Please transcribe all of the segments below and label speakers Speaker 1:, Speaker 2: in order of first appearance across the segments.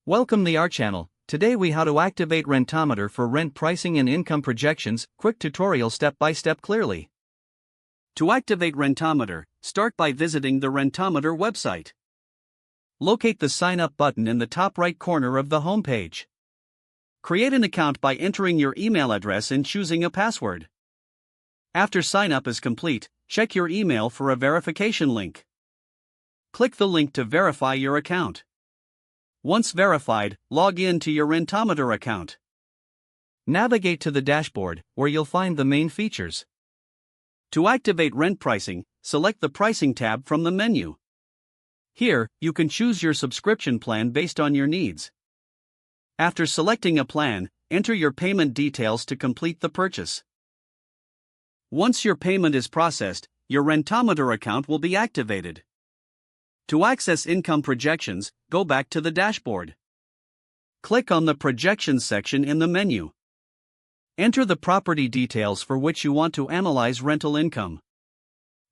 Speaker 1: Welcome to our channel. Today we how to activate Rentometer for rent pricing and income projections. Quick tutorial step by step clearly. To activate Rentometer, start by visiting the Rentometer website. Locate the sign up button in the top right corner of the home page. Create an account by entering your email address and choosing a password. After sign up is complete, check your email for a verification link. Click the link to verify your account. Once verified, log in to your Rentometer account. Navigate to the dashboard, where you'll find the main features. To activate rent pricing, select the Pricing tab from the menu. Here, you can choose your subscription plan based on your needs. After selecting a plan, enter your payment details to complete the purchase. Once your payment is processed, your Rentometer account will be activated. To access income projections, go back to the dashboard. Click on the Projections section in the menu. Enter the property details for which you want to analyze rental income.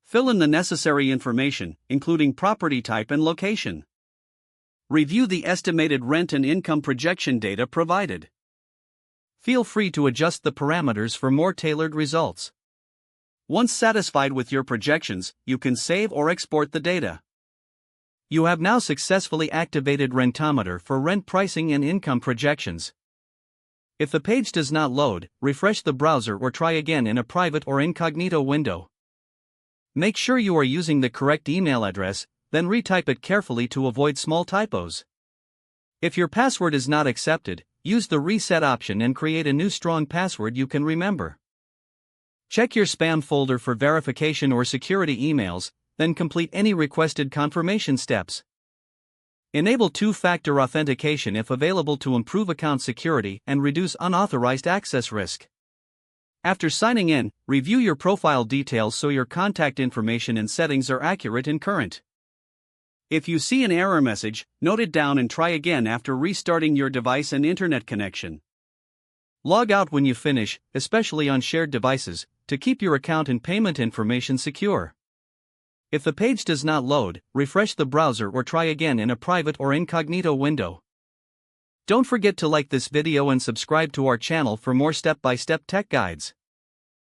Speaker 1: Fill in the necessary information, including property type and location. Review the estimated rent and income projection data provided. Feel free to adjust the parameters for more tailored results. Once satisfied with your projections, you can save or export the data. You have now successfully activated Rentometer for rent pricing and income projections. If the page does not load, refresh the browser or try again in a private or incognito window. Make sure you are using the correct email address, then retype it carefully to avoid small typos. If your password is not accepted, use the reset option and create a new strong password you can remember. Check your spam folder for verification or security emails, then complete any requested confirmation steps. Enable two-factor authentication if available to improve account security and reduce unauthorized access risk. After signing in, review your profile details so your contact information and settings are accurate and current. If you see an error message, note it down and try again after restarting your device and internet connection. Log out when you finish, especially on shared devices, to keep your account and payment information secure. If the page does not load, refresh the browser or try again in a private or incognito window. Don't forget to like this video and subscribe to our channel for more step-by-step tech guides.